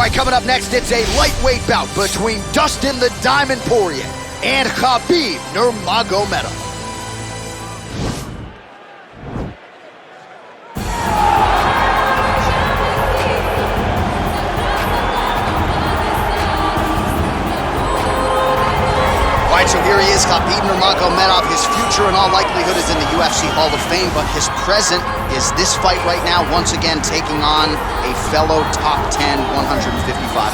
right, coming up next, it's a lightweight bout between Dustin the Diamond Poirier and Khabib Nurmagomedov. So here he is, Khabib Nurmagomedov. His future in all likelihood is in the UFC Hall of Fame, but his present is this fight right now, once again taking on a fellow top 10, 155 pounds.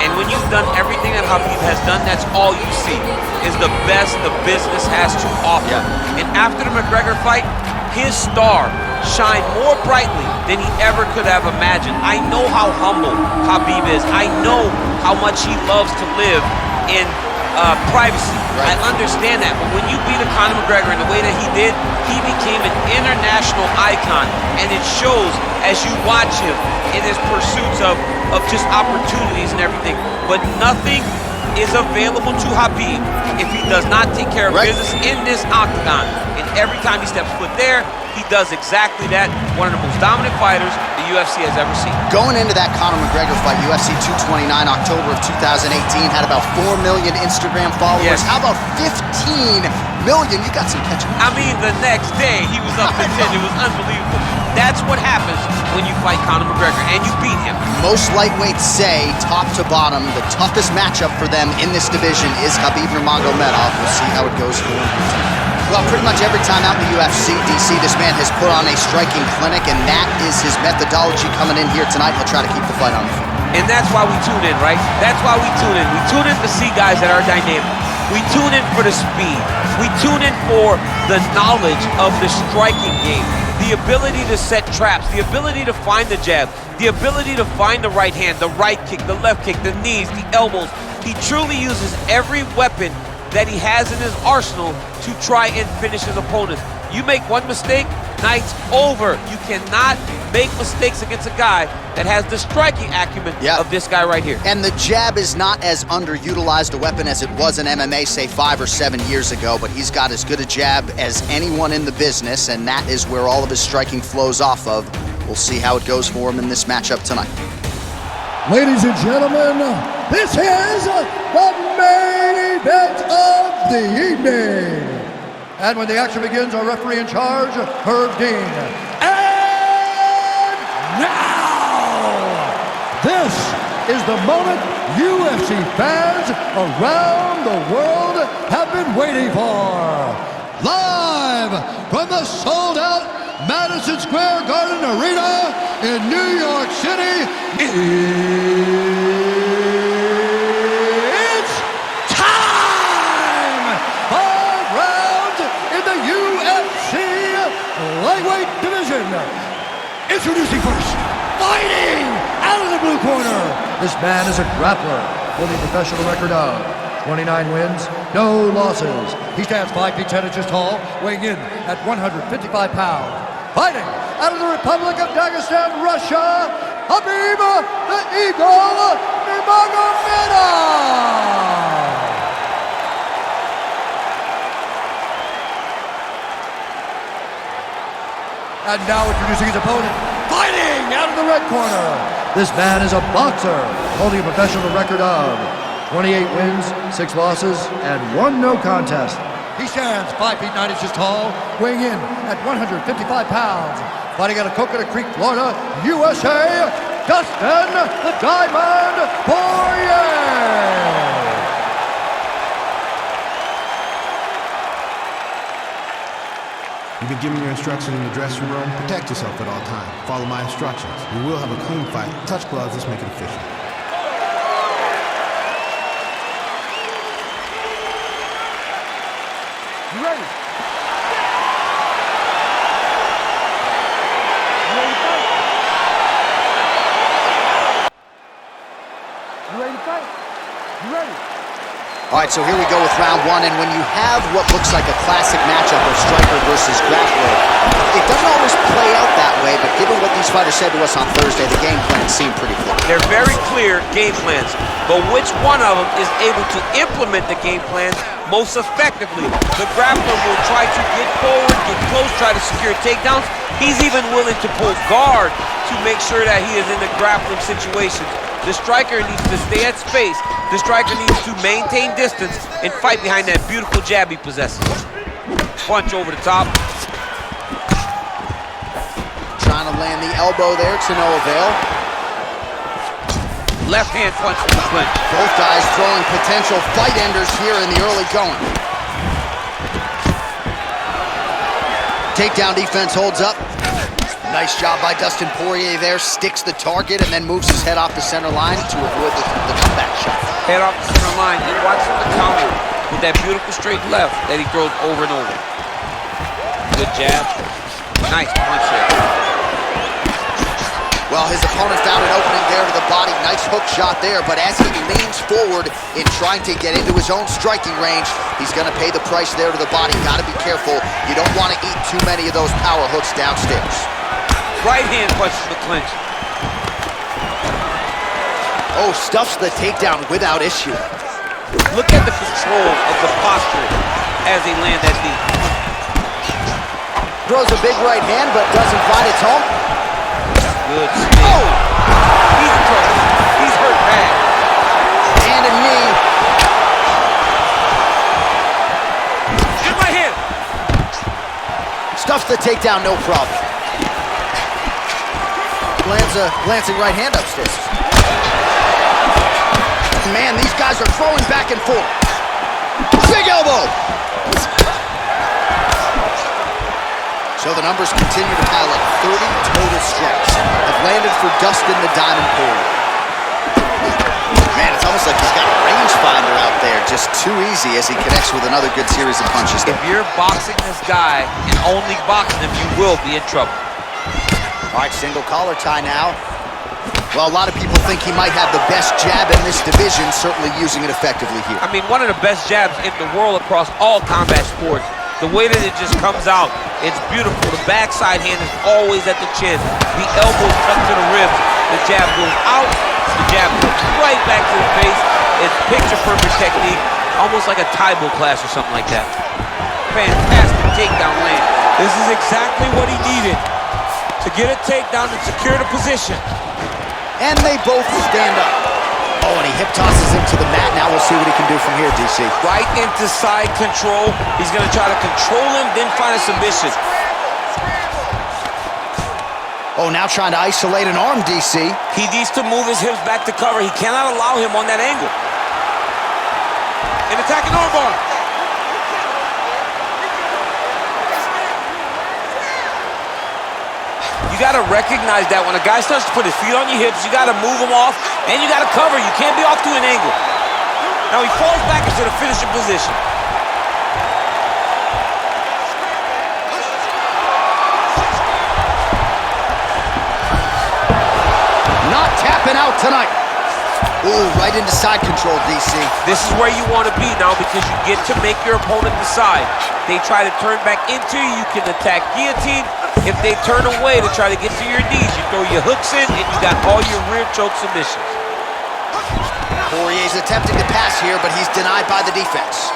And when you've done everything that Khabib has done, that's all you see, is the best the business has to offer. Yeah. And after the McGregor fight, his star shined more brightly than he ever could have imagined. I know how humble Khabib is. I know how much he loves to live in privacy. Right. I understand that, but when you beat Conor McGregor in the way that he did, he became an international icon, and it shows as you watch him in his pursuits of just opportunities and everything. But nothing is available to Khabib if he does not take care of business in this octagon. And every time he steps foot there, he does exactly that. One of the most dominant fighters the UFC has ever seen. Going into that Conor McGregor fight, UFC 229, October of 2018, had about 4 million Instagram followers. Yes. How about 15 million? You got some catching. I mean, the next day, he was up to 10. It was unbelievable. That's what happens when you fight Conor McGregor, and you beat him. Most lightweights say, top to bottom, the toughest matchup for them in this division is Khabib Nurmagomedov. We'll see how it goes for him. Well, pretty much every time out in the UFC, DC, this man has put on a striking clinic, and that is his methodology coming in here tonight. He'll try to keep the fight on the field. And that's why we tune in, right? That's why we tune in. We tune in to see guys that are dynamic. We tune in for the speed. We tune in for the knowledge of the striking game, the ability to set traps, the ability to find the jab, the ability to find the right hand, the right kick, the left kick, the knees, the elbows. He truly uses every weapon that he has in his arsenal to try and finish his opponents. You make one mistake, night's over. You cannot make mistakes against a guy that has the striking acumen of this guy right here. And the jab is not as underutilized a weapon as it was in MMA, say 5 or 7 years ago, but he's got as good a jab as anyone in the business, and that is where all of his striking flows off of. We'll see how it goes for him in this matchup tonight. Ladies and gentlemen, this is the main event of the evening. And when the action begins, our referee in charge, Herb Dean. And now, this is the moment UFC fans around the world have been waiting for. Live from the sold-out Madison Square Garden Arena in New York City, it's time! 5 rounds in the UFC lightweight division. Introducing first, fighting out of the blue corner. This man is a grappler, holding a professional record of 29 wins, no losses. He stands 5 feet 10 inches tall, weighing in at 155 pounds. Fighting out of the Republic of Dagestan, Russia, Khabib the Eagle Nurmagomedov. And now introducing his opponent, fighting out of the red corner. This man is a boxer, holding a professional record of 28 wins, 6 losses, and 1 no contest. He stands 5 feet 9 inches tall, weighing in at 155 pounds. Fighting out of Coconut Creek, Florida, USA, Dustin the Diamond Poirier. You've been given your instructions in the dressing room. Protect yourself at all times. Follow my instructions. We will have a clean fight. Touch gloves, let's make it official. You ready? You ready to fight? You ready? All right, so here we go with round 1, and when you have what looks like a classic matchup of striker versus grappler, it doesn't always play out that way, but given what these fighters said to us on Thursday, the game plan seemed pretty clear. They're very clear game plans, but which one of them is able to implement the game plan most effectively? The grappler will try to get forward, get close, try to secure takedowns. He's even willing to pull guard to make sure that he is in the grappling situation. The striker needs to stay at space. The striker needs to maintain distance and fight behind that beautiful jab he possesses. Punch over the top. Trying to land the elbow there to no avail. Left hand punch from the clinch. Both guys throwing potential fight enders here in the early going. Takedown defense holds up. Nice job by Dustin Poirier there. Sticks the target and then moves his head off the center line to avoid the comeback shot. Head off the center line. And watch him the counter with that beautiful straight left that he throws over and over. Good jab. Nice punch there. Well, his opponent found an opening there to the body. Nice hook shot there, but as he leans forward in trying to get into his own striking range, he's going to pay the price there to the body. Got to be careful. You don't want to eat too many of those power hooks downstairs. Right hand punch to the clinch. Oh, stuffs the takedown without issue. Look at the control of the posture as they land that knee. Throws a big right hand, but doesn't find its home. Good spin. Oh! He's in trouble. He's hurt bad. And a knee. Good right hand. Stuffs the takedown, no problem. Lands a glancing right hand upstairs. Man, these guys are throwing back and forth. Big elbow! So the numbers continue to pile up. 30 total strikes have landed for Dustin the Diamond Poirier. Man, it's almost like he's got a rangefinder out there. Just too easy as he connects with another good series of punches. If you're boxing this guy and only boxing him, you will be in trouble. All right, single collar tie now. Well, a lot of people think he might have the best jab in this division, certainly using it effectively here. I mean, one of the best jabs in the world across all combat sports. The way that it just comes out, it's beautiful. The backside hand is always at the chin. The elbow tucked to the ribs. The jab goes out. The jab goes right back to the face. It's picture-perfect technique, almost like a Taibo class or something like that. Fantastic takedown land. This is exactly what he needed to get a takedown and secure the position. And they both stand up. Oh, and he hip tosses him to the mat. Now we'll see what he can do from here, DC. Right into side control. He's going to try to control him, then find a submission. Oh, now trying to isolate an arm, DC. He needs to move his hips back to cover. He cannot allow him on that angle. An attacking armbar. You got to recognize that when a guy starts to put his feet on your hips, you got to move him off, and you got to cover. You can't be off to an angle. Now he falls back into the finishing position. Not tapping out tonight. Ooh, right into side control, DC. This is where you want to be now because you get to make your opponent decide. They try to turn back into you, you can attack guillotine. If they turn away to try to get to your knees, you throw your hooks in and you got all your rear choke submissions. Poirier's attempting to pass here, but he's denied by the defense.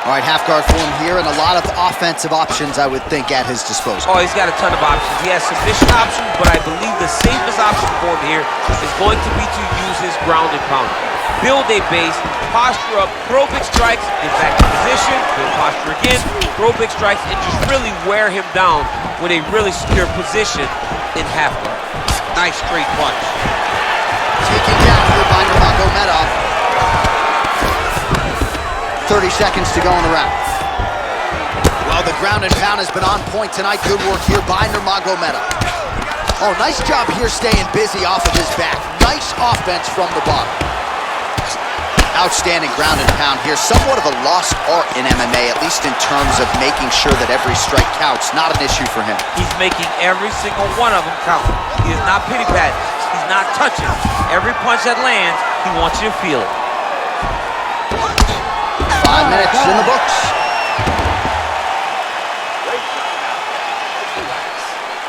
All right, half guard for him here, and a lot of offensive options, I would think, at his disposal. Oh, he's got a ton of options. He has submission options, but I believe the safest option for him here is going to be to use his ground and pound. Build a base, posture up, throw big strikes, get back to position, build posture again, throw big strikes, and just really wear him down with a really secure position in half guard. Nice straight punch. Taken down here by Nurmagomedov. 30 seconds to go in the round. Well, the ground and pound has been on point tonight. Good work here by Nurmagomedov. Oh, nice job here staying busy off of his back. Nice offense from the bottom. Outstanding ground and pound here. Somewhat of a lost art in MMA, at least in terms of making sure that every strike counts. Not an issue for him. He's making every single one of them count. He is not pity-patting. He's not touching. Every punch that lands, he wants you to feel it. 5 minutes in the books.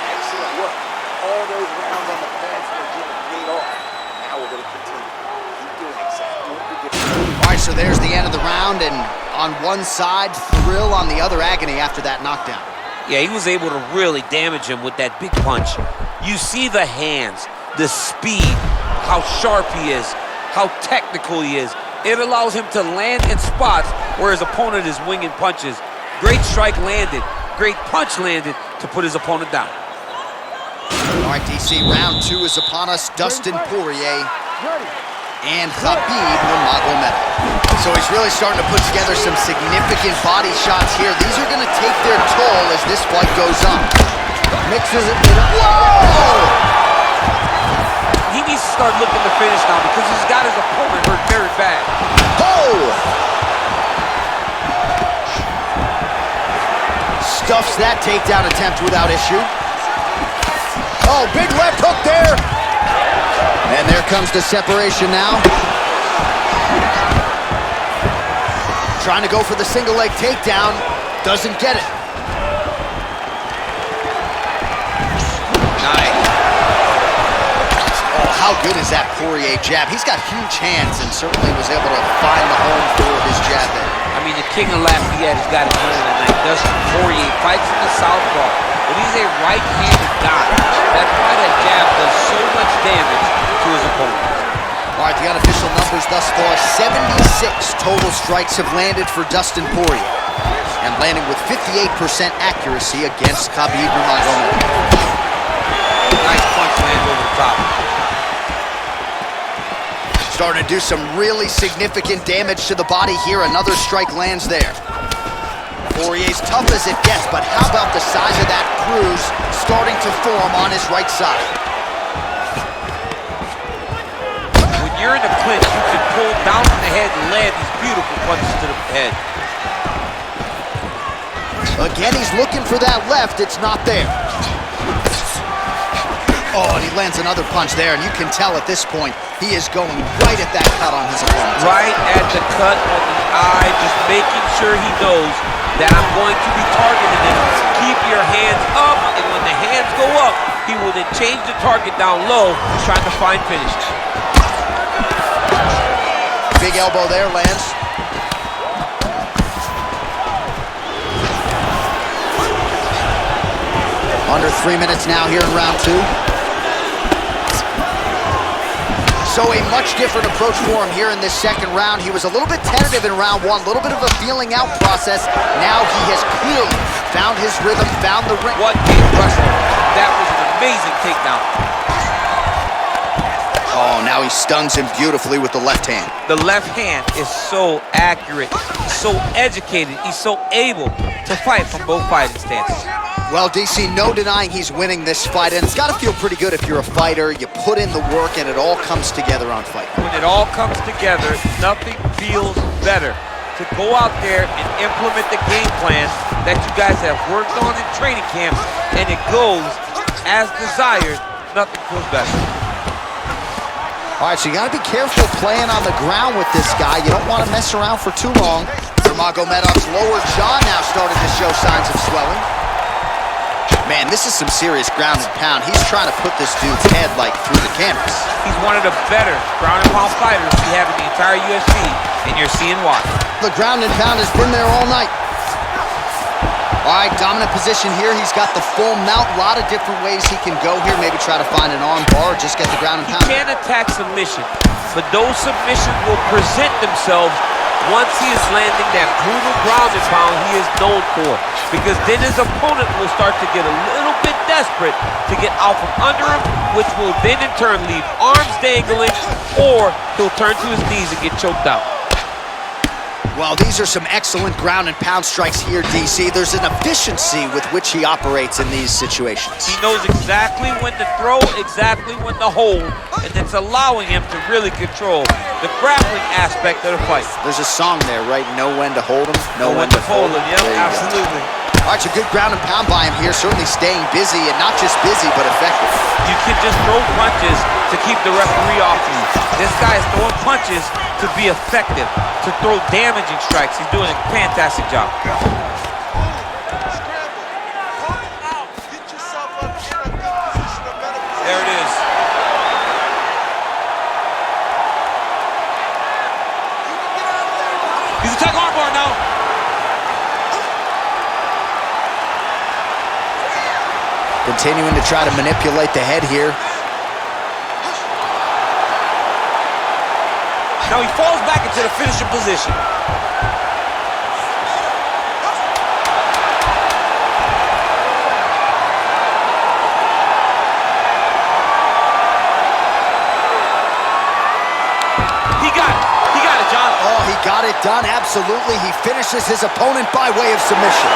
Excellent work. All those rounds on the pads are getting paid off. Now we're going to continue. Keep doing exactly what we did. All right, so there's the end of the round, and on one side, thrill, on the other, agony after that knockdown. Yeah, he was able to really damage him with that big punch. You see the hands, the speed. how sharp he is, how technical he is. It allows him to land in spots where his opponent is winging punches. Great strike landed, great punch landed to put his opponent down. All right, DC, round 2 is upon us. Dustin Poirier and Khabib Nurmagomedov. So he's really starting to put together some significant body shots here. These are going to take their toll as this fight goes on. Mixes it with... Whoa! He needs to start looking to finish now because he's got his opponent hurt very bad. Oh! Stuffs that takedown attempt without issue. Oh, big left hook there. And there comes the separation now. Trying to go for the single leg takedown. Doesn't get it. Nice. Oh, how good is that Poirier jab? He's got huge hands and certainly was able to find the home for his jab there. I mean, the king of Lafayette has got his hand tonight. Dustin Poirier fights in the southpaw, but he's a right-handed guy. That's why that jab does so much damage to his opponent. All right, the unofficial numbers thus far, 76 total strikes have landed for Dustin Poirier, and landing with 58% accuracy against Khabib Nurmagomedov. Nice punch land over the top. Starting to do some really significant damage to the body here. Another strike lands there. Poirier's tough as it gets, but how about the size of that bruise starting to form on his right side? When you're in the clinch, you can pull down on the head and land these beautiful punches to the head. Again, he's looking for that left. It's not there. Oh, and he lands another punch there, and you can tell at this point, he is going right at that cut on his opponent. Right at the cut on the eye, just making sure he knows that I'm going to be targeting him. Keep your hands up, and when the hands go up, he will then change the target down low, trying to find finish. Big elbow there, lands. Under 3 minutes now here in round 2. So a much different approach for him here in this second round. He was a little bit tentative in round 1, a little bit of a feeling out process. Now he has clearly found his rhythm, found the ring. What a wrestler. That was an amazing takedown. Oh, now he stuns him beautifully with the left hand. The left hand is so accurate, so educated, he's so able to fight from both fighting stances. Well, DC, no denying he's winning this fight, and it's got to feel pretty good if you're a fighter. You put in the work, and it all comes together on fight. When it all comes together, nothing feels better to go out there and implement the game plan that you guys have worked on in training camp, and it goes as desired. Nothing feels better. All right, so you got to be careful playing on the ground with this guy. You don't want to mess around for too long. Nurmagomedov's lower jaw now started to show signs of swelling. Man, this is some serious ground and pound. He's trying to put this dude's head, like, through the canvas. He's one of the better ground and pound fighters we have in the entire UFC, and you're seeing why. The ground and pound has been there all night. All right, dominant position here. He's got the full mount. A lot of different ways he can go here. Maybe try to find an arm bar or just get the ground and pound. He can attack submission, but those submissions will present themselves once he is landing that brutal ground and pound he is known for. Because then his opponent will start to get a little bit desperate to get out from under him, which will then in turn leave arms dangling, or he'll turn to his knees and get choked out. Well, these are some excellent ground and pound strikes here, DC. There's an efficiency with which he operates in these situations. He knows exactly when to throw, exactly when to hold, and it's allowing him to really control the grappling aspect of the fight. There's a song there, right? Know when to hold him, know when to fold him. Yep, absolutely. All right, so good ground and pound by him here, certainly staying busy, and not just busy, but effective. You can just throw punches to keep the referee off you. This guy is throwing punches to be effective, to throw damaging strikes. He's doing a fantastic job. There it is. He's attacking armbar now. Continuing to try to manipulate the head here. Now he falls back into the finishing position. He got it, John. Oh, he got it done, absolutely. He finishes his opponent by way of submission.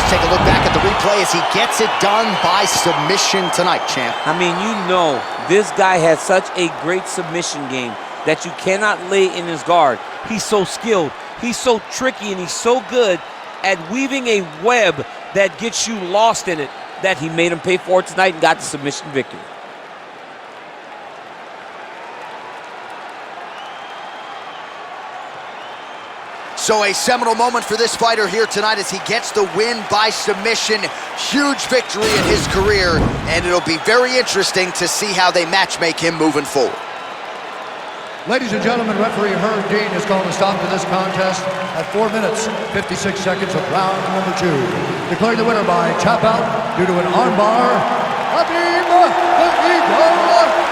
Take a look back at the replay as he gets it done by submission tonight, champ. I mean, you know, this guy has such a great submission game that you cannot lay in his guard. He's so skilled, he's so tricky, and he's so good at weaving a web that gets you lost in it that he made him pay for it tonight and got the submission victory. So a seminal moment for this fighter here tonight as he gets the win by submission. Huge victory in his career, and it'll be very interesting to see how they matchmake him moving forward. Ladies and gentlemen, referee Herb Dean has called a stop to this contest at 4 minutes, 56 seconds of round number 2. Declaring the winner by tap out due to an armbar, Khabib Nurmagomedov.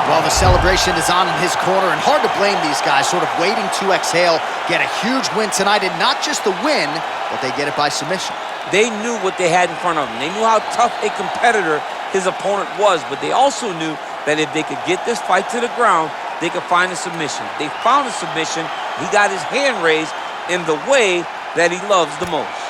Well, the celebration is on in his corner, and hard to blame these guys, sort of waiting to exhale, get a huge win tonight, and not just the win, but they get it by submission. They knew what they had in front of them. They knew how tough a competitor his opponent was, but they also knew that if they could get this fight to the ground, they could find a submission. They found a submission. He got his hand raised in the way that he loves the most.